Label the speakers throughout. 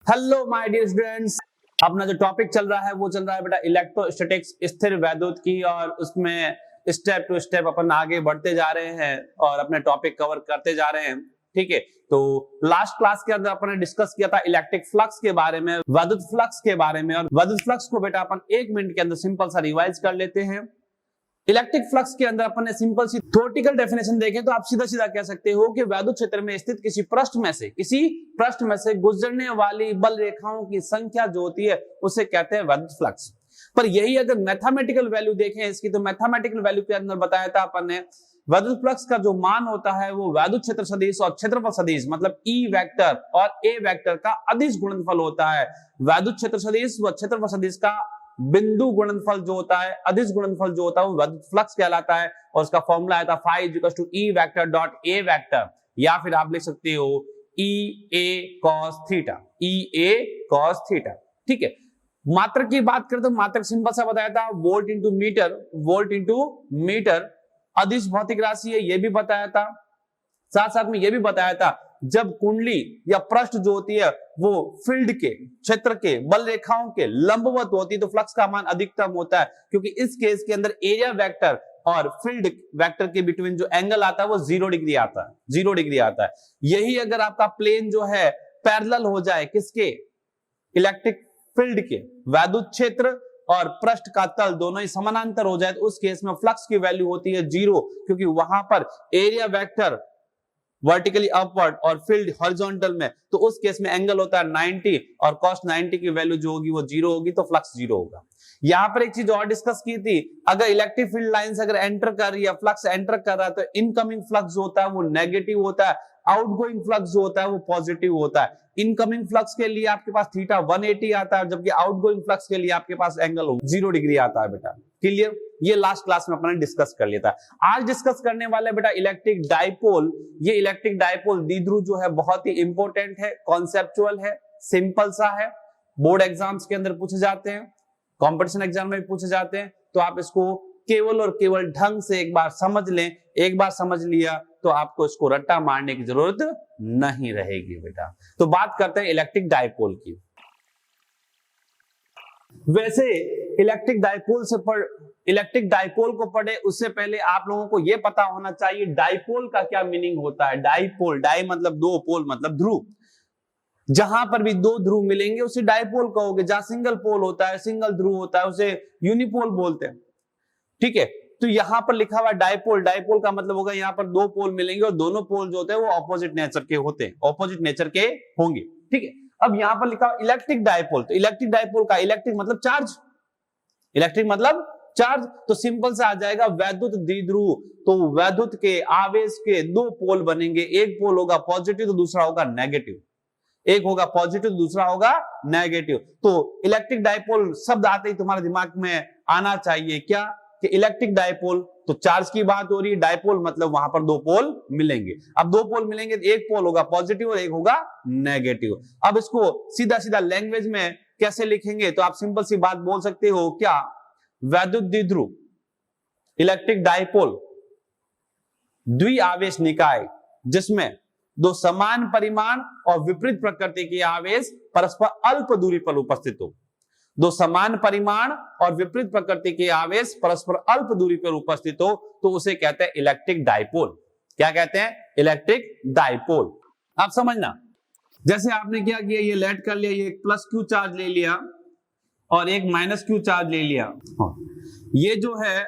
Speaker 1: Hello my dear students, अपना जो topic चल रहा है वो चल रहा है बेटा इलेक्ट्रोस्टैटिक्स, स्थिर वैद्युत की। और उसमें स्टेप टू स्टेप अपन आगे बढ़ते जा रहे हैं और अपने टॉपिक कवर करते जा रहे हैं। ठीक है, तो लास्ट क्लास के अंदर अपन ने डिस्कस किया था इलेक्ट्रिक फ्लक्स के बारे में, वैद्युत फ्लक्स के बारे में। और वैद्युत फ्लक्स को बेटा अपन 1 मिनट के अंदर सिंपल सा रिवाइज कर लेते हैं। इलेक्ट्रिक फ्लक्स के अंदर अपन ने सिंपल सी थ्योरेटिकल डेफिनेशन देखें तो आप सीधा सीधा कह सकते हो कि वैद्युत क्षेत्र में स्थित किसी पृष्ठ में से गुजरने वाली बल रेखाओं की संख्या जो होती है उसे कहते हैं वैद्युत फ्लक्स। पर यही अगर मैथमेटिकल वैल्यू देखें इसकी, तो मैथमेटिकल वैल्यू के अंदर बताया था अपन ने वैद्युत फ्लक्स का जो मान होता है वो वैद्युत क्षेत्र सदिश और क्षेत्रफल सदिश मतलब ई वेक्टर और ए वेक्टर का अदिश गुणनफल होता है। वैद्युत क्षेत्र सदिश व क्षेत्रफल सदिश का बिंदु गुणनफल जो होता है, अदिश गुणनफल जो होता है वो वैद्युत फ्लक्स कहलाता है। और उसका फॉर्मूला आता है phi = E vector dot A vector, या फिर आप लिख सकते हो EA cos theta, EA cos theta. ठीक है, मात्रक की बात करें तो मात्रक सिंपल सा बताया था वोल्ट इंटू मीटर अदिश भौतिक राशि है, ये भी बताया था। साथ साथ में ये भी बताया था जब कुंडली या पृष्ठ जो होती है वो फील्ड के क्षेत्र के बल रेखाओं के लंबवत होती है तो फ्लक्स का मान अधिकतम होता है, क्योंकि इस केस के अंदर एरिया वेक्टर और फील्ड वेक्टर के बिटवीन जो एंगल आता है वो 0 डिग्री आता है, 0 डिग्री आता है। यही अगर आपका प्लेन जो है पैरेलल हो जाए किसके, इलेक्ट्रिक फील्ड के, वैद्युत क्षेत्र और पृष्ठ का तल दोनों ही समानांतर हो जाए तो उस केस में फ्लक्स की वैल्यू होती है 0, क्योंकि वहां पर एरिया वेक्टर वर्टिकली अपवर्ड और फील्ड हॉरिजॉन्टल में, तो उस केस में एंगल होता है 90 और cos 90 की वैल्यू जो होगी वो 0 होगी, तो फ्लक्स 0 होगा। यहां पर एक चीज और डिस्कस की थी, अगर इलेक्ट्रिक फील्ड लाइंस अगर एंटर कर रही है, फ्लक्स एंटर कर रहा है तो इनकमिंग फ्लक्स जो होता है वो नेगेटिव होता है, आउटगोइंग फ्लक्स जो होता है वो पॉजिटिव होता है। इनकमिंग फ्लक्स के लिए आपके पास थीटा 180 आता है, जबकि आउटगोइंग फ्लक्स के लिए आपके पास एंगल 0 डिग्री आता है बेटा। क्लियर, ये लास्ट क्लास में अपने डिस्कस कर लिया था। आज डिस्कस करने वाले बेटा इलेक्ट्रिक डाइपोल। ये इलेक्ट्रिक डाइपोल द्विध्रुव जो है बहुत ही इंपॉर्टेंट है, कॉन्सेप्चुअल है, सिंपल सा है, बोर्ड एग्जाम्स के अंदर पूछे जाते हैं, कंपटीशन एग्जाम में भी पूछे जाते हैं। तो आप इसको केवल और केवल ढंग से एक बार समझ लें, एक बार समझ लिया तो आपको इसको रट्टा मारने की जरूरत नहीं रहेगी बेटा। तो बात करते हैं इलेक्ट्रिक डाइपोल की। वैसे इलेक्ट्रिक डाइपोल को पढ़े उससे पहले आप लोगों को यह पता होना चाहिए डाइपोल का क्या मीनिंग होता है। डाइपोल, डाई मतलब दो, पोल मतलब ध्रुव। जहां पर भी दो ध्रुव मिलेंगे उसे डाइपोल कहोगे। जहां सिंगल पोल होता है, सिंगल ध्रुव होता है, उसे यूनिपोल बोलते हैं। ठीक है, तो यहां पर लिखा हुआ डाइपोल, डाइपोल का मतलब होगा यहां पर दो पोल मिलेंगे और दोनों पोल जो होते हैं वो ऑपोजिट नेचर के होते हैं, ऑपोजिट नेचर के होंगे। ठीक है, अब यहां पर लिखा हुआ इलेक्ट्रिक डाइपोल, तो इलेक्ट्रिक डाइपोल का इलेक्ट्रिक मतलब चार्ज, इलेक्ट्रिक मतलब चार्ज, तो सिंपल से आ जाएगा वैद्युत द्विध्रुव। तो वैद्युत के आवेश के दो पोल बनेंगे, एक पोल होगा पॉजिटिव तो दूसरा होगा नेगेटिव, एक होगा पॉजिटिव दूसरा होगा नेगेटिव। तो इलेक्ट्रिक डाइपोल शब्द आते ही तुम्हारे दिमाग में आना चाहिए क्या, कि इलेक्ट्रिक डाइपोल, तो चार्ज की बात हो रही है, डाइपोल मतलब वहां पर दो पोल मिलेंगे। अब दो पोल मिलेंगे तो एक पोल होगा पॉजिटिव और एक होगा नेगेटिव। अब इसको सीधा सीधा लैंग्वेज में कैसे लिखेंगे, तो आप सिंपल सी बात बोल सकते हो क्या, वैद्युत द्विध्रुव इलेक्ट्रिक डाइपोल द्विआवेश निकाय जिसमें दो समान परिमाण और विपरीत प्रकृति के आवेश परस्पर अल्प दूरी पर उपस्थित हो। दो समान परिमाण और विपरीत प्रकृति के आवेश परस्पर अल्प दूरी पर उपस्थित हो तो उसे कहते हैं इलेक्ट्रिक डाइपोल। क्या कहते हैं, इलेक्ट्रिक डाइपोल। आप समझना, जैसे आपने क्या किया, ये लेट कर लिया, ये एक प्लस क्यू चार्ज ले लिया और एक माइनस क्यू चार्ज ले लिया। ये जो है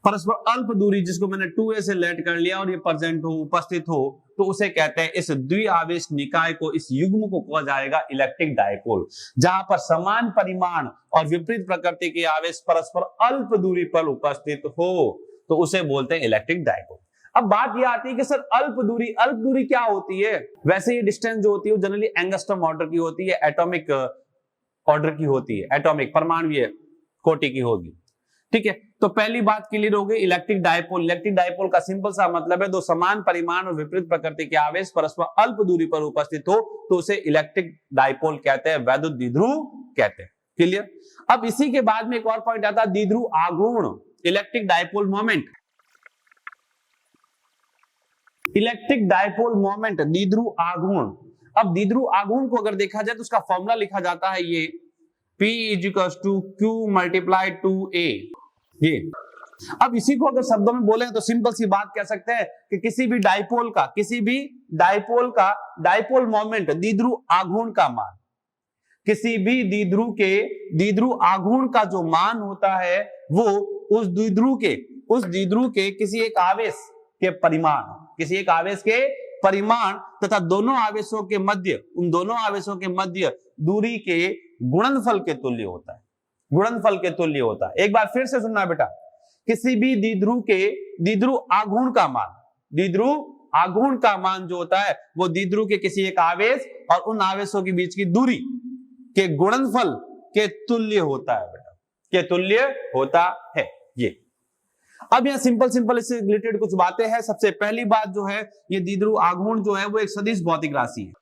Speaker 1: परस्पर अल्प दूरी जिसको मैंने 2a से लेट कर लिया और ये प्रेजेंट हो, उपस्थित हो, तो उसे कहते हैं, इस द्विआवेश निकाय को, इस युग्म को कहा जाएगा इलेक्ट्रिक डाइपोल। जहां पर समान परिमाण और विपरीत प्रकृति के आवेश परस्पर अल्प दूरी पर उपस्थित हो तो उसे बोलते हैं इलेक्ट्रिक डाइपोल। अब बात यह आती है कि सर अल्प दूरी क्या होती है। वैसे ये डिस्टेंस जो होती है वो जनरली एंगस्ट्रॉम ऑर्डर की होती है, एटॉमिक ऑर्डर की होती है, एटॉमिक परमाणुीय कोटि की होगी। ठीक है, तो पहली बात क्लियर हो गई। इलेक्ट्रिक डाइपोल, इलेक्ट्रिक डाइपोल का सिंपल सा मतलब है दो समान परिमाण और विपरीत प्रकृति के आवेश परस्पर अल्प दूरी पर उपस्थित हो तो उसे इलेक्ट्रिक डाइपोल कहते हैं, वैद्युत द्विध्रुव कहते हैं। क्लियर। अब इसी के बाद में एक और पॉइंट आता है द्विध्रुव आघूर्ण, electric dipole moment. Electric dipole moment, द्विध्रुव आघूर्ण। अब द्विध्रुव आघूर्ण को अगर देखा जाए तो उसका फॉर्मूला लिखा जाता है ये P = Q × 2A। ये अब इसी को अगर शब्दों में बोले तो सिंपल सी बात कह सकते हैं कि किसी भी डाइपोल का डाइपोल मोमेंट द्विध्रुव आघूर्ण का मान, किसी भी द्विध्रुव आघूर्ण का जो मान होता है वो उस द्विध्रुव के किसी एक आवेश के परिमाण तथा उन दोनों आवेशों के मध्य दूरी के गुणनफल के तुल्य होता है। एक बार फिर से सुनना बेटा, किसी भी द्विध्रुव आघूर्ण का मान जो होता है वो द्विध्रुव के किसी एक आवेश और उन आवेशों के बीच की दूरी के गुणनफल के तुल्य होता है बेटा, के तुल्य होता है। ये अब यहाँ सिंपल इससे रिलेटेड कुछ बातें हैं। सबसे पहली बात जो है, ये द्विध्रुव आघूर्ण जो है वो एक सदिश भौतिक राशि है,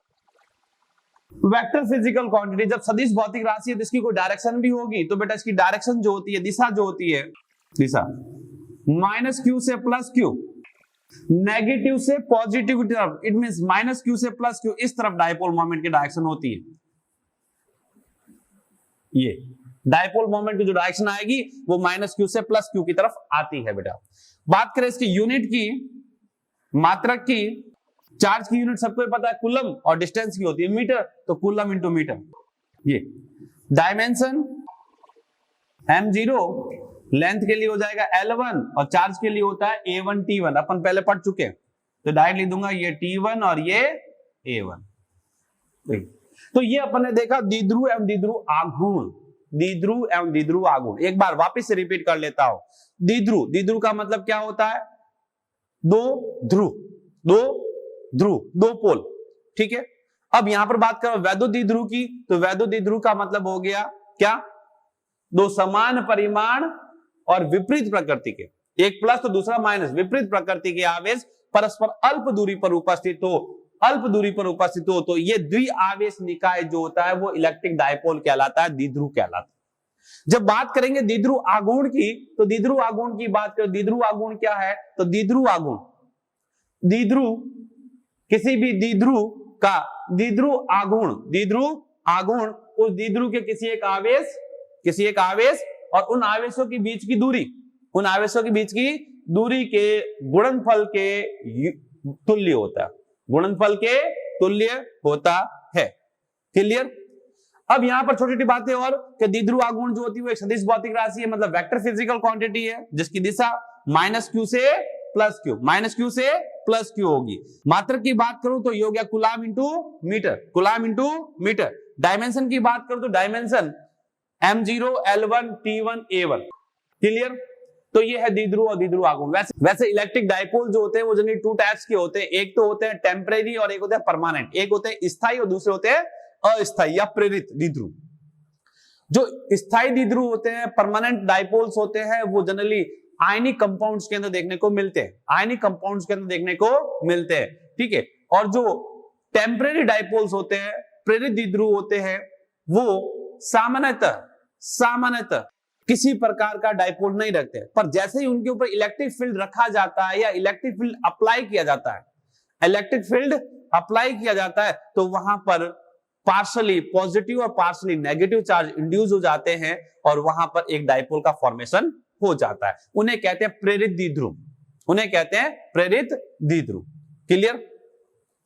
Speaker 1: वेक्टर फिजिकल क्वांटिटी। जब सदिश भौतिक राशि है तो इसकी कोई डायरेक्शन भी होगी, तो बेटा इसकी डायरेक्शन जो होती है, दिशा जो होती है, दिशा -q से +q, नेगेटिव से पॉजिटिव की तरफ, इट मींस -q से +q, इस तरफ डायपोल मोमेंट की डायरेक्शन होती है। ये डायपोल मोमेंट की जो डायरेक्शन आएगी वो -q से +q की तरफ आती है बेटा। बात करें इसकी यूनिट की, मात्रक की, चार्ज की यूनिट सबको पता है कूलम, और डिस्टेंस की होती है मीटर, तो कूलम × मीटर। ये डायमेंशन m0 लेंथ के लिए हो जाएगा L1 और चार्ज के लिए होता है A1 T1, अपन पहले पढ़ चुके हैं, तो डायरेक्ट लिख दूंगा ये T1 और ये A1। तो ये अपन ने देखा द्विध्रुव एवं द्विध्रुव आघूर्ण। एक बार वापस से रिपीट कर लेता हूं, द्विध्रुव का मतलब क्या होता है, दो पोल, ठीक है। अब यहां पर बात करो वैद्युत द्विध्रुव की, तो वैद्युत द्विध्रुव का मतलब हो गया क्या, दो समान परिमाण और विपरीत प्रकृति के, एक प्लस तो दूसरा माइनस, विपरीत प्रकृति के आवेश परस्पर अल्प दूरी पर उपस्थित हो, तो ये द्विआवेश निकाय जो होता है वो इलेक्ट्रिक डायपोल कहलाता है, द्विध्रुव कहलाता है। जब बात करेंगे द्विध्रुव आघूर्ण की, तो द्विध्रुव आघूर्ण की बात करें, द्विध्रुव आघूर्ण क्या है, तो द्विध्रुव किसी भी द्विध्रुव आघूर्ण उस द्विध्रुव के किसी एक आवेश और उन आवेशों के बीच की दूरी के गुणनफल के तुल्य होता है। क्लियर। अब यहां पर छोटी छोटी बातें और कि द्विध्रुव आघूर्ण जो होती है वो एक सदिश भौतिक राशि है, मतलब वेक्टर फिजिकल क्वांटिटी है, जिसकी दिशा -q से +q होगी। मात्रक की बात करूं तो ये हो गया कूलम × मीटर। डायमेंशन की बात करूं तो dimension m0 L1 T1 A1। Clear. तो ये है द्विध्रुव और द्विध्रुव आघूर्ण। वैसे इलेक्ट्रिक डायपोल जो होते हैं वो जनरली 2 टाइप्स के होते हैं, एक तो होते हैं टेम्परेरी और एक होते हैं परमानेंट, एक होते हैं स्थायी और दूसरे होते हैं अस्थायी या प्रेरित द्विध्रुव। जो स्थायी द्विध्रुव होते हैं, परमानेंट डायपोल्स होते हैं, वो जनरली आयनिक कंपाउंड्स के अंदर देखने को मिलते हैं, ठीक है। और जो टेम्परेरी डायपोल्स होते हैं, प्रेरित द्विध्रुव होते हैं, वो सामान्यतः किसी प्रकार का डायपोल नहीं रखते, पर जैसे ही उनके ऊपर इलेक्ट्रिक फील्ड रखा जाता है या इलेक्ट्रिक फील्ड अप्लाई किया जाता है, तो वहां पर पार्शली पॉजिटिव और पार्शली नेगेटिव चार्ज इंड्यूस हो जाते हैं और वहां पर एक डायपोल का फॉर्मेशन हो जाता है। उन्हें कहते हैं प्रेरित द्विध्रुव। क्लियर।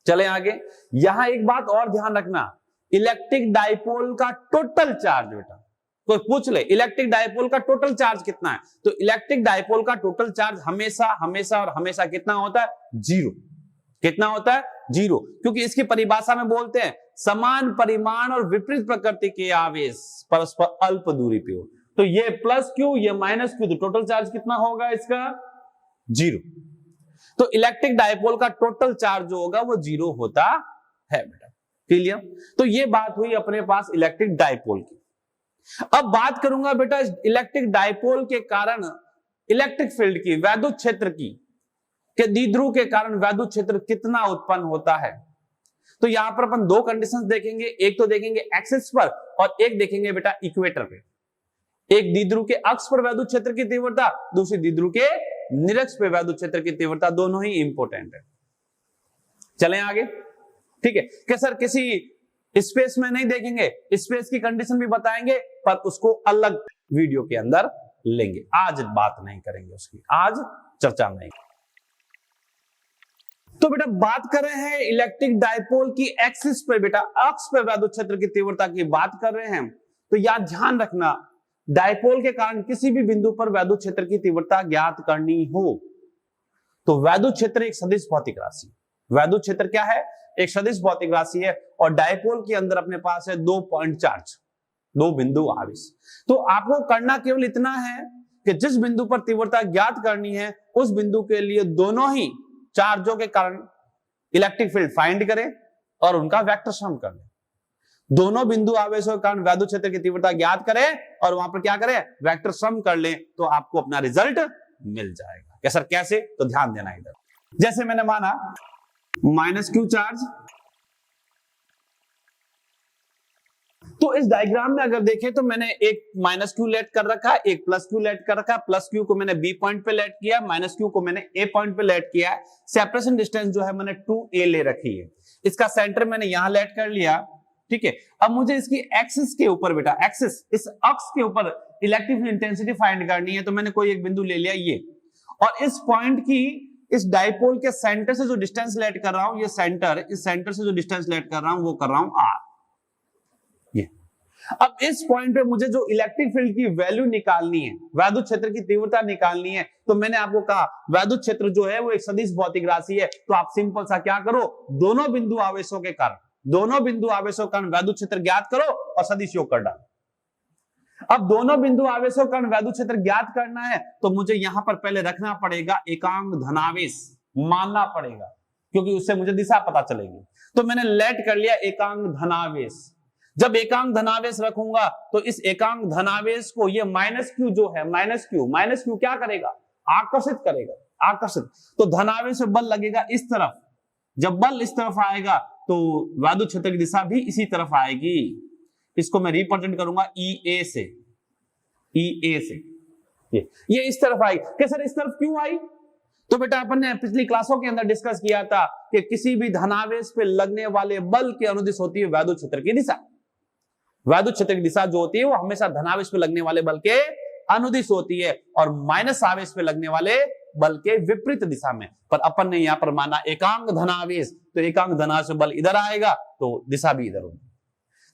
Speaker 1: चले आगे। यहां एक बात और ध्यान रखना, इलेक्ट्रिक डायपोल का टोटल चार्ज, बेटा कोई पूछ ले इलेक्ट्रिक डायपोल का टोटल चार्ज कितना है, तो इलेक्ट्रिक डायपोल का टोटल चार्ज हमेशा कितना होता है, 0। कितना होता है, 0, क्योंकि इसकी परिभाषा में बोलते हैं समान परिमाण और विपरीत प्रकृति के आवेश परस्पर अल्प दूरी पे हो, तो ये +q ये -q, तो टोटल चार्ज कितना होगा इसका, 0। तो इलेक्ट्रिक डायपोल का टोटल चार्ज जो होगा वो 0 होता है बेटा। क्लियर। तो ये बात हुई अपने पास इलेक्ट्रिक डायपोल की। अब बात करूंगा बेटा इलेक्ट्रिक डायपोल के कारण इलेक्ट्रिक फील्ड की, वैद्युत क्षेत्र की, कि द्विध्रुव के कारण वैद्युत क्षेत्र कितना उत्पन्न होता है। तो यहां पर अपन 2 कंडीशंस देखेंगे, एक तो देखेंगे एक्सिस पर और एक देखेंगे बेटा इक्वेटर पे। एक द्विध्रुव के अक्ष पर वैद्युत क्षेत्र की तीव्रता, दूसरी द्विध्रुव के निरक्ष पे वैद्युत क्षेत्र की तीव्रता, दोनों ही इंपॉर्टेंट है। चलें आगे। ठीक है कि सर किसी स्पेस में नहीं देखेंगे, स्पेस की कंडीशन भी बताएंगे पर उसको अलग वीडियो के अंदर लेंगे, आज बात नहीं करेंगे उसकी, आज चर्चा नहीं। तो बेटा बात कर रहे हैं इलेक्ट्रिक डायपोल की एक्सिस पे, बेटा अक्ष पे वैद्युत क्षेत्र की तीव्रता की बात कर रहे हैं। तो याद ध्यान रखना, डायपोल के कारण किसी भी बिंदु पर वैद्युत क्षेत्र की तीव्रता ज्ञात करनी हो तो वैद्युत क्षेत्र एक सदिश भौतिक राशि, वैद्युत क्षेत्र क्या है, एक सदिश भौतिक राशि है और डायपोल के अंदर अपने पास है 2 पॉइंट चार्ज, 2 बिंदु आवेश। तो आपको करना केवल इतना है कि जिस बिंदु पर तीव्रता ज्ञात करनी है उस बिंदु के लिए दोनों ही चार्जों के कारण इलेक्ट्रिक फील्ड फाइंड करें और उनका वेक्टर सम कर लें। दोनों बिंदु आवेशों के कारण वैद्युत क्षेत्र की तीव्रता ज्ञात करें और वहां पर क्या करें, वेक्टर सम कर लें, तो आपको अपना रिजल्ट मिल जाएगा। क्या सर कैसे, तो ध्यान देना इधर। जैसे मैंने माना -q चार्ज, तो इस डायग्राम में अगर देखें तो मैंने एक -q लेट कर रखा है, एक +q लेट कर रखा है। +q को मैंने B पॉइंट पे लेट किया, -q को मैंने A पॉइंट पे लेट किया है। सेपरेशन डिस्टेंस जो है मैंने 2a ले रखी है। इसका सेंटर मैंने यहां लेट कर लिया, ठीक है। अब मुझे इसकी एक्सिस के ऊपर बेटा, एक्सिस इस अक्ष के ऊपर इलेक्ट्रिक इंटेंसिटी फाइंड करनी है। तो मैंने कोई एक बिंदु ले लिया ये, और इस पॉइंट की, इस डायपोल के सेंटर से जो डिस्टेंस लेट कर रहा हूं, ये सेंटर, इस सेंटर से जो डिस्टेंस लेट कर रहा हूं वो कर रहा हूं r। ये अब इस पॉइंट पे मुझे जो इलेक्ट्रिक फील्ड की वैल्यू निकालनी है, वैद्युत क्षेत्र की तीव्रता निकालनी है, तो मैंने आपको कहा वैद्युत क्षेत्र जो है वो एक सदिश भौतिक राशि है। तो आप सिंपल सा क्या करो, दोनों बिंदु आवेशों के कारण, दोनों बिंदु आवेशों के कारण वैद्युत क्षेत्र ज्ञात करो और सदिश योग कर डालो। अब दोनों बिंदु आवेशों के कारण वैद्युत क्षेत्र ज्ञात करना है तो मुझे यहां पर पहले रखना पड़ेगा एकांक धनावेश, मानना पड़ेगा, क्योंकि उससे मुझे दिशा पता चलेगी। तो मैंने लेट कर लिया एकांक धनावेश। जब एकांक धनावेश रखूंगा तो इस एकांक धनावेश को ये -q जो है, -q क्या करेगा, आकर्षित करेगा, आकर्षित। तो धनावेश में बल लगेगा इस तरफ, जब बल इस तरफ आएगा तो वैद्युत क्षेत्र की दिशा भी इसी तरफ आएगी। इसको मैं रिप्रेजेंट करूंगा EA से, EA से, ये इस तरफ आई। क्या सर इस तरफ क्यों आई, तो बेटा अपन ने पिछली क्लासों के अंदर डिस्कस किया था कि किसी भी धनावेश पे लगने वाले बल की अनुदिश होती है वैद्युत क्षेत्र की दिशा। वैद्युत क्षेत्र की दिशा जो होती है वो हमेशा धनावेश पे लगने वाले बल के अनुदिश होती है और माइनस आवेश पे लगने वाले बल के विपरीत दिशा में। पर अपन ने यहां पर माना एकांक धनावेश, तो एकांक धनावेश बल इधर आएगा तो दिशा भी इधर होगी।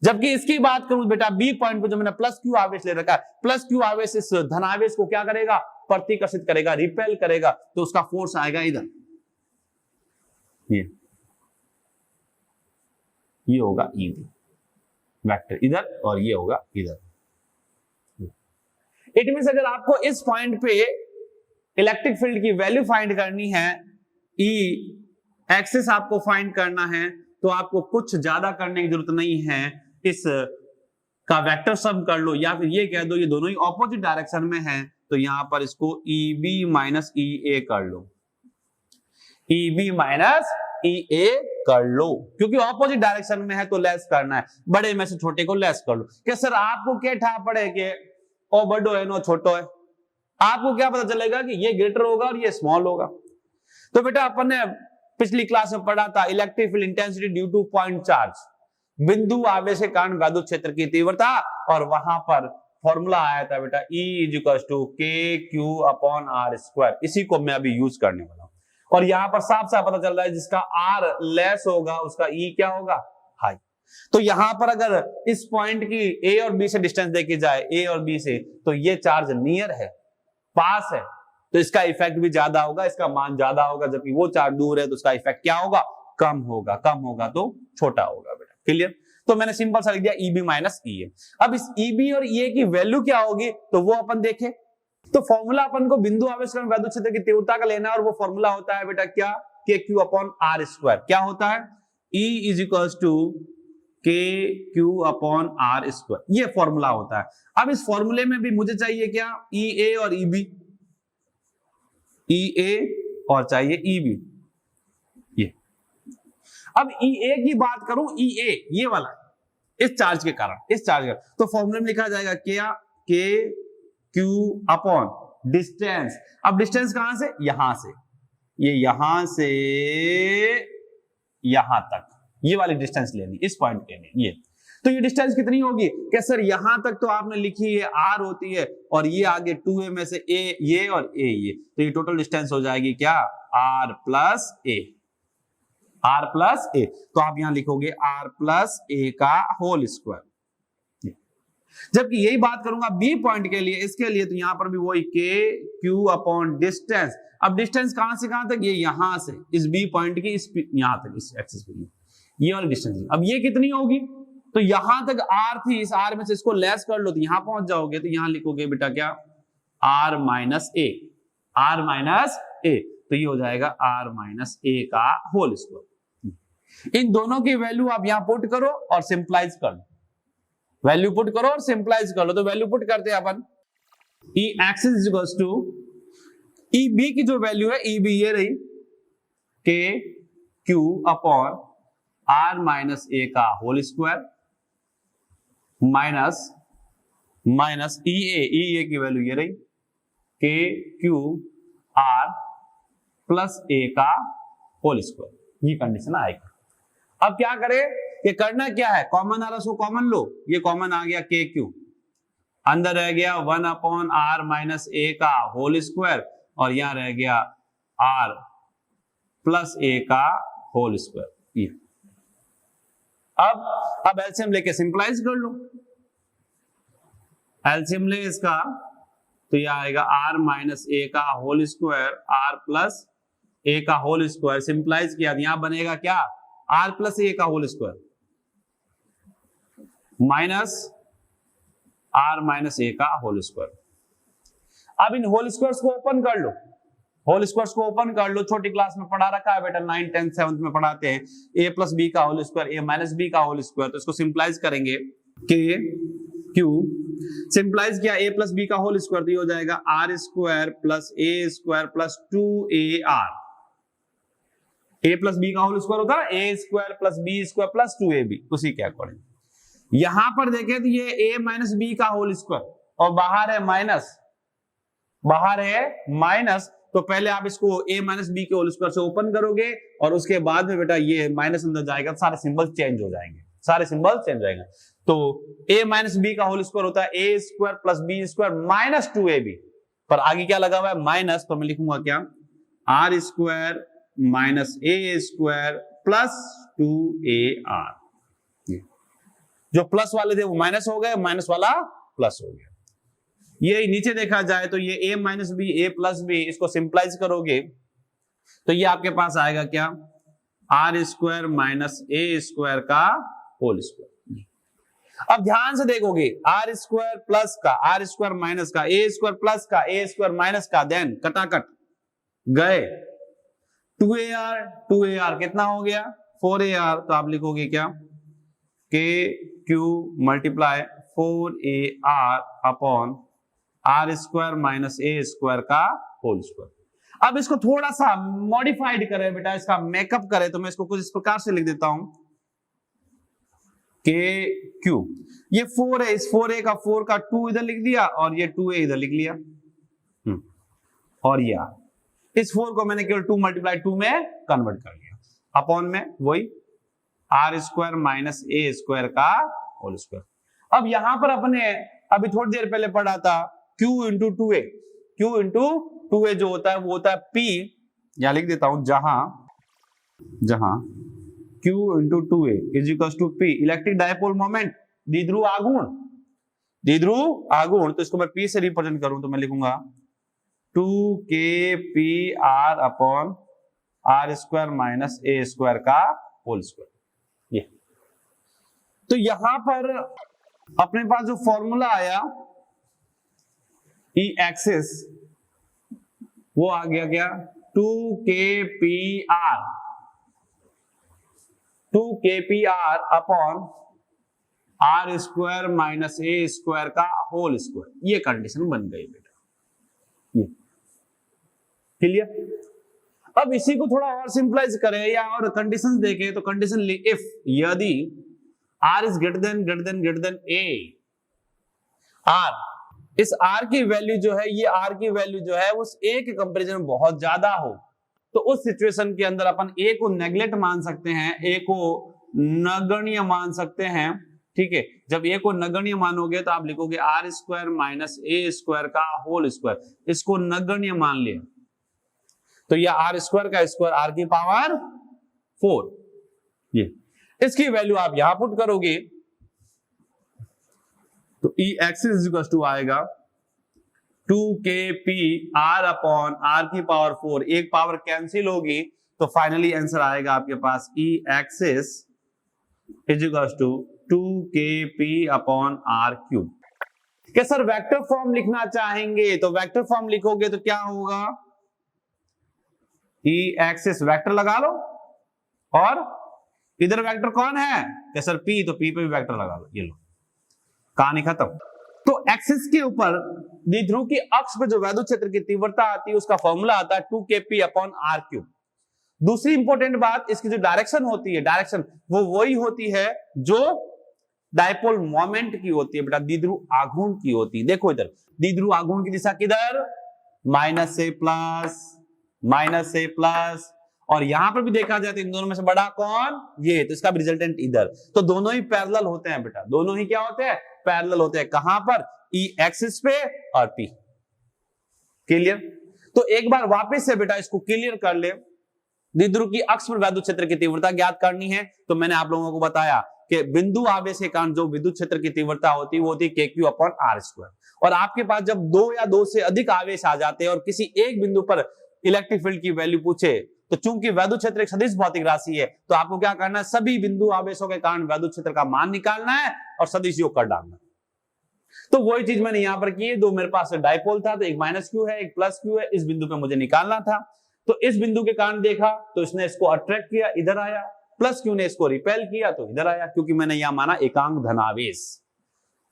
Speaker 1: जबकि इसकी बात करूं बेटा B पॉइंट पे जो मैंने +q आवेश ले रखा है, +q आवेश इस धनावेश को क्या करेगा, प्रतिकर्षित करेगा, रिपेल करेगा, तो उसका फोर्स आएगा इधर, ये होगा EB वेक्टर इधर और ये होगा इधर। इट मींस अगर आपको इस पॉइंट पे इलेक्ट्रिक फील्ड की वैल्यू फाइंड करनी है, E एक्सिस आपको फाइंड करना है, तो आपको कुछ ज्यादा करने की जरूरत नहीं है। इस का वेक्टर सम कर लो या फिर ये कह दो ये दोनों ही ऑपोजिट डायरेक्शन में है, तो यहां पर इसको EB - EA कर लो, EB - EA कर लो, क्योंकि ऑपोजिट डायरेक्शन में है तो लेस करना है, बड़े में से छोटे को लेस कर लो। क्या सर आपको क्या ठा पड़े कि ओ बड़ो है नो छोटो है, आपको क्या पता चलेगा कि ये ग्रेटर होगा और ये स्मॉल होगा। तो बेटा अपन ने पिछली क्लास में पढ़ा था electric field intensity due two point charge, बिंदु आवेश के कारण वैद्युत क्षेत्र की तीव्रता, और वहां पर फॉर्मूला आया था बेटा E = KQ/R²। इसी को मैं अभी यूज करने वाला हूं और यहां पर साफ साफ पता चल रहा है जिसका R लेस होगा उसका E क्या होगा, हाई। तो यहां पर अगर इस पॉइंट की A और B से डिस्टेंस देखी जाए, A और B से, तो ये चार्ज नियर है, पास है, तो इसका इफेक्ट भी ज्यादा होगा, इसका मान ज्यादा होगा, जबकि वो चार्ज दूर है तो उसका इफेक्ट क्या होगा, कम होगा, कम होगा तो छोटा होगा बेटा। क्लियर? तो मैंने सिंपल सा लिख दिया EB - EA। अब इस EB और EA की वैल्यू क्या होगी तो वो अपन देखें। तो फॉर्मूला अपन को बिंदु आवेश कारण वैद्युत क्षेत्र की तीव्रता का लेना है और वो फॉर्मूला होता है बेटा क्या, KQ/R²। क्या होता है, E = KQ/R², ये फॉर्मूला होता है। अब इस फॉर्मूले में भी मुझे चाहिए क्या, EA और EB, EA और चाहिए EB। ये अब EA की बात करूं, EA ये वाला इस चार्ज के कारण, इस चार्ज का, तो फॉर्मूले में लिखा जाएगा क्या, KQ/ डिस्टेंस। अब डिस्टेंस कहां से, यहां से, ये यहां से यहां तक, ये वाली डिस्टेंस लेनी इस पॉइंट के लिए। ये तो ये डिस्टेंस कितनी होगी? क्या सर यहां तक तो आपने लिखी है r होती है और ये आगे 2a में से a ये और a ये, तो ये टोटल डिस्टेंस हो जाएगी क्या? r plus a। r plus a, तो आप यहां लिखोगे r प्लस a का होल स्क्वायर। जबकि यही बात करूंगा बी पॉइंट के लिए, इसके लिए तो यहां पर भी वही के क्यू अपॉन डिस्टेंस। अब डिस्टेंस कहां से कहां तक? ये यहां से इस बी पॉइंट की इस यहां तक इस एक्सिस पे, ये वाली डिस्टेंस। अब ये कितनी होगी? तो यहां तक r थी, इस r में से इसको लेस कर लो तो यहां पहुंच जाओगे, तो यहां लिखोगे बेटा क्या? r minus a, r minus a, तो ये हो जाएगा r माइनस a का होल स्क्वायर। इन दोनों की वैल्यू आप यहां पुट करो और सिंपलाइज कर लो, वैल्यू पुट करो और सिंपलाइज कर लो। तो वैल्यू पुट करते हैं अपन, E axis is equals to E B की जो वैल्यू है ई बी ये रही K Q upon R minus A का whole square minus minus E A की वैल्यू ये रही K Q R plus A का होल स्क्वायर। ये कंडीशन आएगी। अब क्या करें? ये करना क्या है? कॉमन आ रहा उसको कॉमन लो, ये कॉमन आ गया के क्यू, अंदर रह गया 1 अपॉन आर माइनस ए का होल स्क्वायर और यहां रह गया आर प्लस ए का होल स्क्वायर। अब एलसीएम लेके सिंपलाइज कर लो, एलसीएम ले इसका तो यह आएगा आर माइनस ए का whole square are plus A का होल स्क्वायर। सिंपलाइज किया यहां बनेगा क्या? आर प्लस ए का whole square minus R minus A का होल स्क्वायर। अब इन होल स्क्वायर्स को ओपन कर लो, होल स्क्वायर्स को ओपन कर लो। छोटी क्लास में पढ़ा रखा है बेटा, 9, 10, 7 में पढ़ाते हैं ए प्लस बी का whole square, A minus B का होल स्क्वायर। तो इसको सिंपलाइज करेंगे के क्यू, सिंपलाइज किया ए प्लस बी का होल स्क्वायर तो ये हो जाएगा R square plus A square plus 2ar। A plus B का होल स्क्वायर होता है A square plus B square plus 2ab, उसी के अकॉर्डिंग। यहां पर देखें तो ये a माइनस बी का होल स्क्वायर और बाहर है माइनस, बाहर है माइनस, तो पहले आप इसको a माइनस बी के होल स्क्वायर से ओपन करोगे और उसके बाद में बेटा ये माइनस अंदर जाएगा, सारे सिंबल चेंज हो जाएंगे, सारे सिंबल चेंज हो जाएंगे। तो a माइनस बी का होल स्क्वायर होता है a square plus B square minus 2ab, पर आगे क्या लगा हुआ है? माइनस, तो मैं लिखूंगा क्या? R square minus a square plus 2ar। जो प्लस वाले थे वो माइनस हो गए, माइनस वाला प्लस हो गया। ये नीचे देखा जाए तो ये a minus b a plus b, इसको सिंपलाइज करोगे तो ये आपके पास आएगा क्या? R square minus a square का होल स्क्वायर। अब ध्यान से देखोगे आर स्क्वायर प्लस का, आर स्क्वायर माइनस का, ए स्क्वायर प्लस का, ए स्क्वायर माइनस का, देन कटाकट गए 2ar कितना हो गया? 4ar। तो आप लिखोगे क्या? K q multiply 4ar upon are square minus a square का होल स्क्वायर। अब इसको थोड़ा सा मॉडिफाइड करें बेटा, इसका मेकअप करें, तो मैं इसको कुछ इस प्रकार से लिख देता हूं के क्यू, ये 4 है, इस 4a का 4 का 2 इधर लिख दिया और ये 2a इधर लिख लिया, और ये इस 4 को मैंने केवल 2 मल्टीप्लाई 2 में कन्वर्ट कर लिया, अपॉन में वही r square minus a square का होल स्क्वायर। अब यहां पर अपने अभी थोड़ी देर पहले पढ़ा था Q into 2a, Q into 2a जो होता है वो होता है P, यहां लिख देता हूं जहां Q into 2a is equal to P, electric dipole moment, द्विध्रुव आघूर्ण। तो इसको मैं P से रिप्रेजेंट करूं तो मैं लिखूंगा 2kpr upon are square minus a square का होल स्क्वायर। ये तो यहां पर अपने पास जो फॉर्मूला आया ई एक्सिस वो आ गया क्या? 2kpr upon are square minus a square का होल स्क्वायर। ये कंडीशन बन गई बेटा, ये क्लियर। अब इसी को थोड़ा और सिंपलाइज करें या और कंडीशंस देखें तो कंडीशन इफ यदि r is greater than a, r, इस r की वैल्यू जो है, ये r की वैल्यू जो है उस a के कंपैरिजन में बहुत ज्यादा हो, तो उस सिचुएशन के अंदर अपन a को नेग्लेक्ट मान सकते हैं, a को नगण्य मान सकते हैं, ठीक है। जब ए को नगण्य मानोगे तो आप लिखोगे r square minus a square का होल स्क्वायर, इसको नगण्य मान लिया तो ये आर स्क्वायर का स्क्वायर आर की पावर 4, ये इसकी वैल्यू आप यहां पुट करोगे तो ई एक्सिस इक्वल टू आएगा 2kp r अपॉन r की पावर 4, एक पावर कैंसिल होगी तो फाइनली आंसर आएगा आपके पास E axis is equal to 2kp upon r cube. क्या सर वेक्टर फॉर्म लिखना चाहेंगे तो वेक्टर फॉर्म लिखोगे तो क्या होगा, ई एक्सिस वेक्टर लगा लो और इधर वेक्टर कौन है, क्या सर p, तो p पे भी वेक्टर लगा लो, ये लो कहानी खत्म। तो एक्सिस के ऊपर द्विध्रुव की अक्ष पर जो वैद्युत क्षेत्र की तीव्रता आती है उसका फॉर्मूला आता है 2kp अपॉन r क्यूब। दूसरी इंपॉर्टेंट बात, इसकी जो डायरेक्शन होती है, डायरेक्शन वो वही होती है जो डायपोल मोमेंट की होती है बेटा, द्विध्रुव आघूर्ण की होती है। देखो इधर द्विध्रुव आघूर्ण की दिशा किधर, माइनस से प्लस, माइनस से प्लस, और यहां पर भी देखा जाए तो इन दोनों में से बड़ा कौन, ये, तो इसका भी रिजल्टेंट इधर, तो दोनों ही पैरेलल होते हैं बेटा, दोनों ही क्या होते हैं, पैरेलल होते हैं। कहां पर, ई एक्सिस पे और पी। क्लियर। तो एक बार वापस से बेटा इसको क्लियर कर ले, द्विध्रुव की अक्ष पर वैद्युत क्षेत्र की तीव्रता ज्ञात करनी है तो मैंने आप लोगों को बताया कि बिंदु आवेश के कारण जो विद्युत क्षेत्र की तीव्रता होती है वो होती है KQ अपॉन R स्क्वायर। और आपके पास जब 2 या 2 से अधिक आवेश आ जाते हैं और किसी एक बिंदु पर इलेक्ट्रिक फील्ड की वैल्यू पूछे तो चूंकि वैद्युत क्षेत्र एक सदिश भौतिक राशि है तो आपको क्या करना है, सभी बिंदु आवेशों के कारण वैद्युत क्षेत्र का मान निकालना है और सदिश योग कर डालना। तो वही चीज मैंने यहां पर की है। दो मेरे पास डायपोल था तो एक माइनस क्यू है एक प्लस क्यू है, इस बिंदु पे मुझे निकालना था तो इस बिंदु के कारण देखा तो इसने इसको अट्रैक्ट किया, इधर आया, प्लस क्यू ने इसको रिपेल किया तो इधर आया, क्योंकि मैंने यहां माना एकांक धनावेश,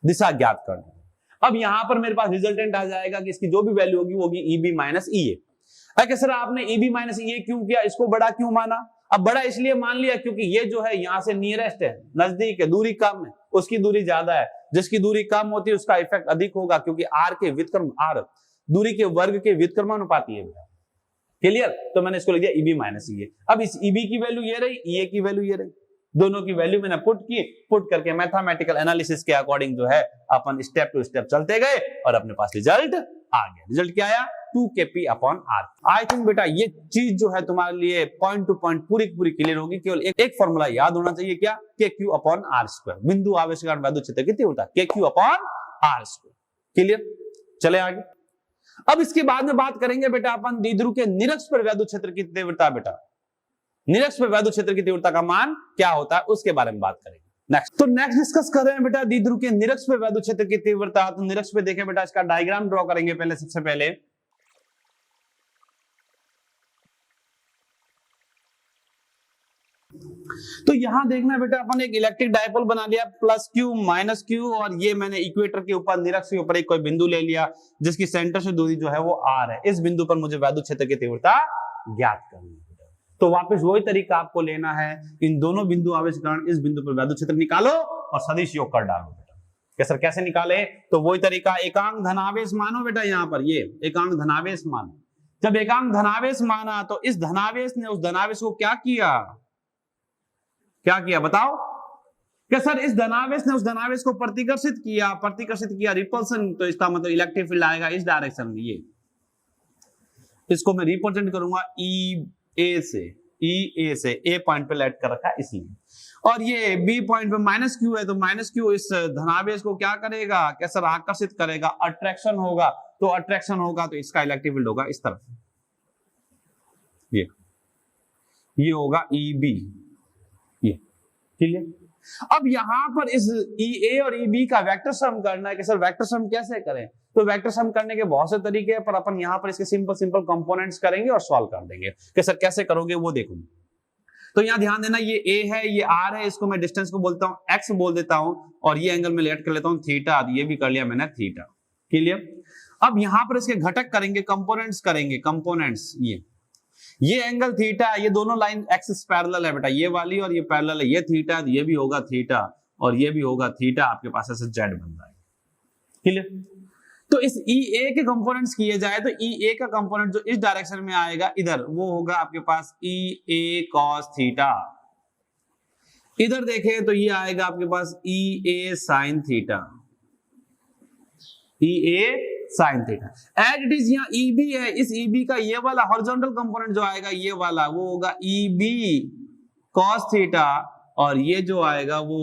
Speaker 1: दिशा ज्ञात करना। अब यहां पर मेरे पास रिजल्टेंट आ जाएगा कि इसकी जो भी वैल्यू होगी वो होगी ईबी माइनस ईए। अरे सर आपने ईबी माइनस ईए क्यों किया, इसको बड़ा क्यों माना, अब बड़ा इसलिए मान लिया क्योंकि ये जो है यहां से नियरेस्ट है, नजदीक है, दूरी कम है, उसकी दूरी ज्यादा है, जिसकी दूरी कम होती है उसका इफेक्ट अधिक होगा क्योंकि आर के व्युत्क्रम, आर दूरी के वर्ग के व्युत्क्रमानुपाती है बेटा। क्लियर। तो मैंने इसको लिख दिया ईबी माइनस ईए। अब इस ईबी की वैल्यू ये रही, ईए की वैल्यू ये रही, दोनों की वैल्यू मैंने पुट की, पुट करके मैथमेटिकल एनालिसिस के अकॉर्डिंग जो है अपन स्टेप टू स्टेप चलते गए और अपने पास रिजल्ट आ गया। रिजल्ट क्या आया, 2kp upon r। I think बेटा ये चीज जो है तुम्हारे लिए पॉइंट टू पॉइंट पूरी पूरी क्लियर होगी। केवल एक फॉर्मूला याद होना चाहिए, क्या, kq अपॉन r स्क्वायर, बिंदु आवेश के कारण वैद्युत क्षेत्र की तीव्रता kq upon r square. Clear. चले आगे। अब इसके बाद में बात करेंगे बेटा अपन द्विध्रुव के निरक्ष पर वैद्युत क्षेत्र की तीव्रता, बेटा निरक्ष पर वैद्युत क्षेत्र की तीव्रता का मान क्या होता है उसके बारे में बात करेंगे नेक्स्ट। तो नेक्स्ट डिस्कस कर रहे हैं बेटा द्विध्रुव के निरक्ष पर वैद्युत क्षेत्र की तीव्रता। तो निरक्ष पे देखें बेटा, इसका डायग्राम ड्रॉ करेंगे पहले, सबसे पहले तो यहां देखना बेटा अपन एक इलेक्ट्रिक डायपोल बना लिया, प्लस क्यू माइनस क्यू, और ये मैंने इक्वेटर के ऊपर निरक्ष के ऊपर एक कोई बिंदु ले लिया जिसकी सेंटर से दूरी जो है वो r है। इस बिंदु पर मुझे वैद्युत क्षेत्र की तीव्रता ज्ञात करनी है। तो वापस वही तरीका आपको लेना है, इन दोनों बिंदु आवेश के कारण इस बिंदु पर वैद्युत क्षेत्र निकालो और सदिश योग कर डालो बेटा। क्या सर कैसे निकाले, तो वही तरीका, एकांक धनावेश मानो बेटा, यहां पर ये एकांक धनावेश मानो। जब एकांक धनावेश माना तो इस धनावेश ने उस धनावेश को क्या किया, क्या किया बताओ, क्या सर इस धनावेश ने उस धनावेश को प्रतिकर्षित किया, प्रतिकर्षित किया, रिपल्सन, तो इसका मतलब इलेक्ट्रिक फील्ड आएगा इस डायरेक्शन में, ये इसको मैं रिप्रेजेंट करूंगा ई ए से, ए पॉइंट पे लेट कर रखा है इसलिए, और ये बी पॉइंट पे माइनस क्यू है तो माइनस क्यू इस धनावेश को क्या करेगा, क्या सर आकर्षित करेगा, अट्रैक्शन होगा, तो अट्रैक्शन होगा तो इसका इलेक्ट्रिक फील्ड होगा इस तरफ, ये होगा ई बी, ये क्लियर। अब यहां पर इस ई ए और ई बी का वेक्टर सम करना है कि सर वेक्टर सम कैसे करें, तो वेक्टर सम करने के बहुत से तरीके हैं पर अपन यहां पर इसके सिंपल कंपोनेंट्स करेंगे और सॉल्व कर देंगे। कि सर कैसे करोगे वो देखो। तो यहां ध्यान देना, ये ए है, ये आर है, इसको मैं डिस्टेंस को बोलता हूं एक्स बोल देता हूं, और ये एंगल में लेट कर लेता हूं थीटा, ये भी कर लिया मैंने थीटा। क्लियर। अब यहां पर इसके घटक करेंगे, कंपोनेंट्स करेंगे, कंपोनेंट्स, ये एंगल थीटा, ये दोनों लाइन एक्सिस पैरेलल है बेटा, ये वाली और ये पैरेलल है, ये थीटा, ये भी होगा थीटा और ये भी होगा थीटा, आपके पास ऐसे जेड बन रहा है। क्लियर। तो इस ई ए के कंपोनेंट्स किए जाए तो ई ए का कंपोनेंट जो इस डायरेक्शन में आएगा इधर, वो होगा आपके पास ई ए कॉस थीटा। इधर देखें तो ये आएगा आपके पास E A sine theta, E A sine theta. As it is यहाँ ई बी है, इस ई बी का ये वाला हॉरिजॉन्टल कंपोनेंट जो आएगा ये वाला वो होगा ई बी कॉस थीटा, और ये जो आएगा वो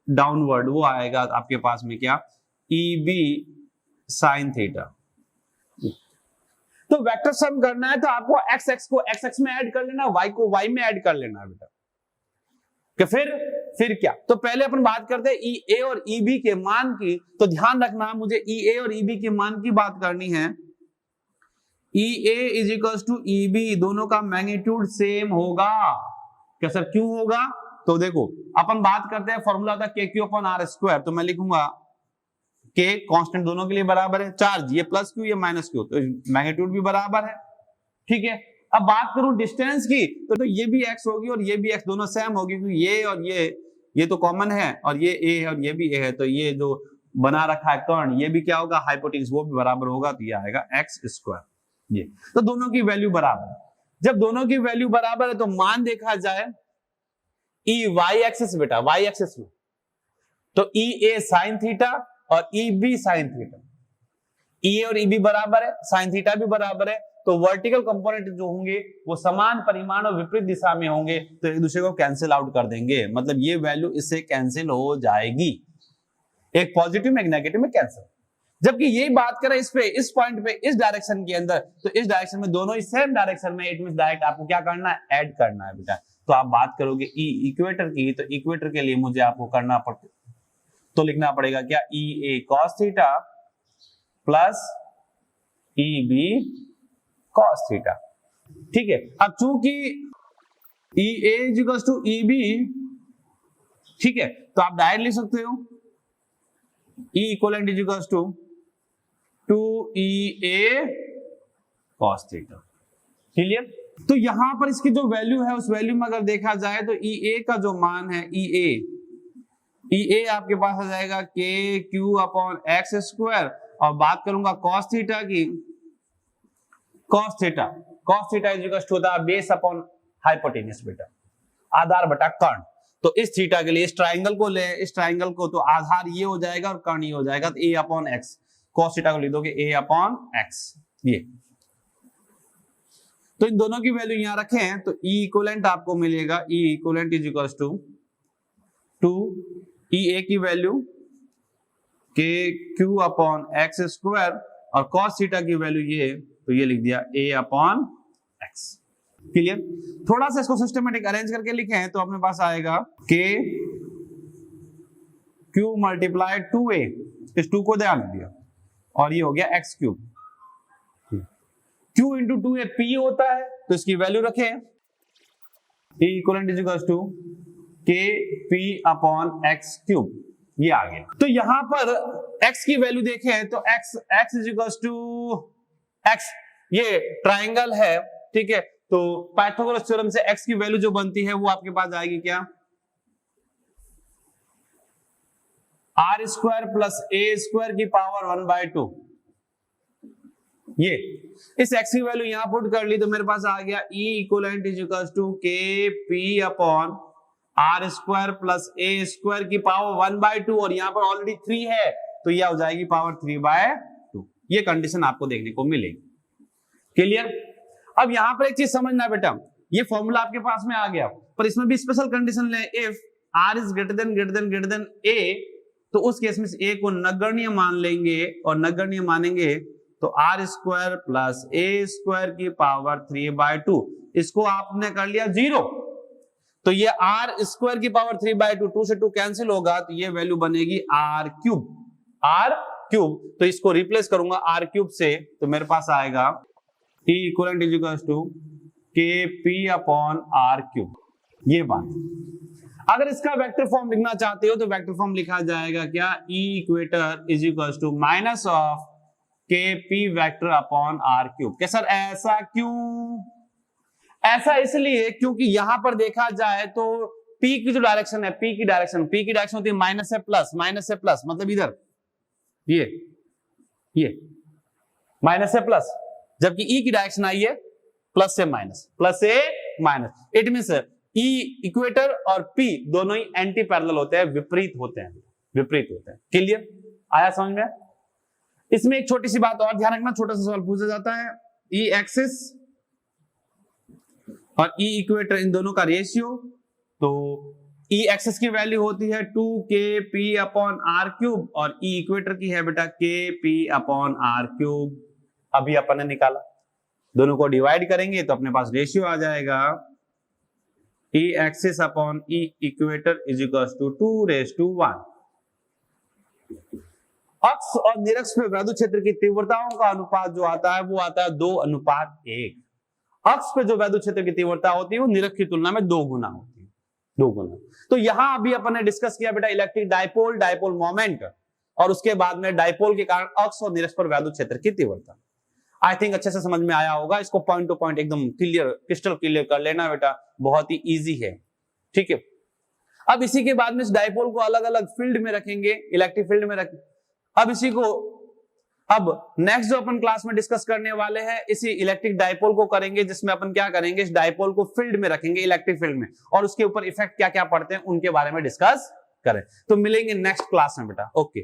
Speaker 1: डाउनवर्ड वो आएगा आपके पास में क्या, ई बी साइन थीटा। तो वेक्टर सम करना है तो आपको एक्स एक्स को एक्स एक्स में ऐड कर लेना, वाई को वाई में ऐड कर लेना है बेटा। कि फिर क्या, तो पहले अपन बात करते हैं ई ए और ई बी के मान की। तो ध्यान रखना मुझे ई ए और ई बी के मान की बात करनी है। E A is equal to E B, दोनों का मैग्नीट्यूड सेम होगा। क्या सर क्यों होगा, तो देखो अपन बात करते हैं फॉर्मूला था के क्यू अपॉन आर स्क्वायर, तो मैं लिखूंगा के कांस्टेंट दोनों के लिए बराबर है, चार्ज ये प्लस क्यू ये माइनस क्यू, तो मैग्नीट्यूड भी बराबर है। ठीक है, अब बात करूं डिस्टेंस की तो ये भी x होगी और ये भी x, दोनों सेम होगी क्योंकि ये और ये तो कॉमन है और ये a है और ये भी a है, तो ये जो बना रखा है कर्ण ये भी क्या होगा हाइपोटेन्यूज, वो भी बराबर होगा, तो ये आएगा एक्स स्क्वायर। ये तो दोनों की वैल्यू बराबर है। जब दोनों की वैल्यू बराबर है तो मान देखा जाए ई वाई एक्सिस बेटा, वाई एक्सिस में तो ई ए साइन थीटा और E B sign theta, E ए और ई बी बराबर है, साइन थीटा भी बराबर है, तो वर्टिकल कंपोनेंट जो होंगे वो समान परिमाण और विपरीत दिशा में होंगे, तो एक दूसरे को कैंसिल आउट कर देंगे, मतलब ये वैल्यू इससे कैंसिल हो जाएगी, एक पॉजिटिव में एक नेगेटिव में कैंसिल। जबकि ये बात करें इस पे, इस पॉइंट पे, इस डायरेक्शन के अंदर, तो इस डायरेक्शन में दोनों ही सेम डायरेक्शन में, इट मींस डायरेक्ट आपको क्या करना है, ऐड करना है बेटा। तो आप बात करोगे ई इक्वेटर की, तो इक्वेटर के लिए मुझे आपको करना पड़ता, तो लिखना पड़ेगा क्या, E A cos theta plus E B cos theta. ठीक है, अब चूंकि E A is equal to E B, ठीक है, तो आप डायरेक्ट लिख सकते हो E equivalent is equal to 2EA cos theta. Clear, तो यहां पर इसकी जो वैल्यू है उस वैल्यू में अगर देखा जाए तो EA का जो मान है EA आपके पास आ जाएगा के क्यू अपॉन एक्स स्क्वायर, और बात करूंगा cos थीटा की, cos theta is equal to the base upon hypotenuse बेटा, आधार बटा कर्ण। तो इस थीटा के लिए इस ट्राइंगल को ले, इस ट्राइंगल को, तो आधार ये हो जाएगा और कर्ण ये हो जाएगा, तो a upon x, cos theta को लिख दोगे a अपॉन एक्स। ये तो इन दोनों की वैल्यू यहां रखें तो E इक्विवेलेंट आपको मिलेगा, E equivalent is equal to EA की value k Q upon x square और cos थीटा की वैल्यू ये, तो ये लिख दिया a अपॉन एक्स। क्लियर, थोड़ा सा इसको सिस्टमेटिक अरेंज करके लिखें तो अपने पास आएगा के क्यू मल्टीप्लाई 2a, इस 2 को ध्यान दिया, और ये हो गया x cube, Q into 2a P होता है, तो इसकी वैल्यू रखें E equivalent is equal to k P upon x cube, ये आ गया। तो यहां पर x की वैल्यू देखें तो x is equal to x, ये ट्राइंगल है, ठीक है, तो पाइथागोरस थ्योरम से x की वैल्यू जो बनती है वो आपके पास आएगी क्या, आर स्क्वायर प्लस ए स्क्वायर की पावर 1/2। ये इस x की वैल्यू यहां पुट कर ली तो मेरे पास आ गया E equivalent is equal to के P upon are square plus A square की पावर 1/2, और यहां पर ऑलरेडी 3 है तो यह हो जाएगी पावर 3/2। ये कंडीशन आपको देखने को मिलेगी। क्लियर, अब यहां पर एक चीज समझना बेटा, ये फॉर्मूला आपके पास में आ गया, पर इसमें भी स्पेशल कंडीशन ले, if r is greater than a, तो उस केस में a को नगण्य मान लेंगे, और नगण्य मानेंगे तो आर स्क्वायर प्लस ए स्क्वायर की पावर 3/2, इसको आपने कर लिया 0, तो ये आर स्क्वायर की पावर 3/2, 2 से 2 कैंसिल होगा, तो ये वैल्यू बनेगी आर क्यूब, तो इसको रिप्लेस करूंगा आर क्यूब से, तो मेरे पास आएगा E equivalent is equal to के पी अपॉन आर क्यूब। ये बात, अगर इसका वेक्टर फॉर्म लिखना चाहते हो तो वेक्टर फॉर्म लिखा जाएगा क्या, E equator is equal to minus of K P vector upon are cube. क्या सर ऐसा क्यों, ऐसा इसलिए क्योंकि यहां पर देखा जाए तो P की जो डायरेक्शन है, P की डायरेक्शन होती है माइनस से प्लस, मतलब इधर ये माइनस से प्लस, जबकि E की डायरेक्शन आई है प्लस से minus, it means E equator और पी दोनों ही एंटी पैरेलल होते हैं, विपरीत होते हैं, विपरीत होते हैं। क्लियर? आया समझ में? इसमें एक छोटी सी बात और ध्यान रखना, छोटा सा सवाल पूछा जाता है, ई एक्सिस और ई इक्वेटर इन दोनों का रेशियो। तो ई एक्सिस की वैल्यू होती है 2kp/r³ और ई इक्वेटर की है बेटा kp/r³। अभी अपन ने निकाला, दोनों को डिवाइड करेंगे तो अपने पास रेशियो आ जाएगा E axis upon E equator is equals to 2:1। अक्ष और निरक्ष में वैद्युत क्षेत्र की तीव्रताओं का अनुपात जो आता है वो आता है 2:1। अक्ष पे जो वैद्युत क्षेत्र की तीव्रता होती है वो निरक्ष की तुलना में 2 गुना होती है, 2 गुना। तो यहां अभी अपन ने डिस्कस किया बेटा इलेक्ट्रिक डायपोल, डायपोल मोमेंट, और उसके बाद में डायपोल के कारण अक्ष और निरक्ष पर वैद्युत क्षेत्र की तीव्रता। आई थिंक अच्छे से समझ में आया होगा। इसको पॉइंट टू पॉइंट एकदम क्लियर, क्रिस्टल क्लियर कर लेना बेटा, बहुत ही इजी है। ठीक है, अब इसी के बाद में इस डायपोल को अलग अलग फील्ड में रखेंगे, इलेक्ट्रिक फील्ड में रखेंगे। अब इसी को अब नेक्स्ट जो अपन क्लास में डिस्कस करने वाले हैं इसी इलेक्ट्रिक डायपोल को करेंगे, जिसमें अपन क्या करेंगे, इस डायपोल को फील्ड में रखेंगे, इलेक्ट्रिक फील्ड में, और उसके ऊपर इफेक्ट क्या क्या पड़ते हैं उनके बारे में डिस्कस करें। तो मिलेंगे नेक्स्ट क्लास में बेटा। ओके।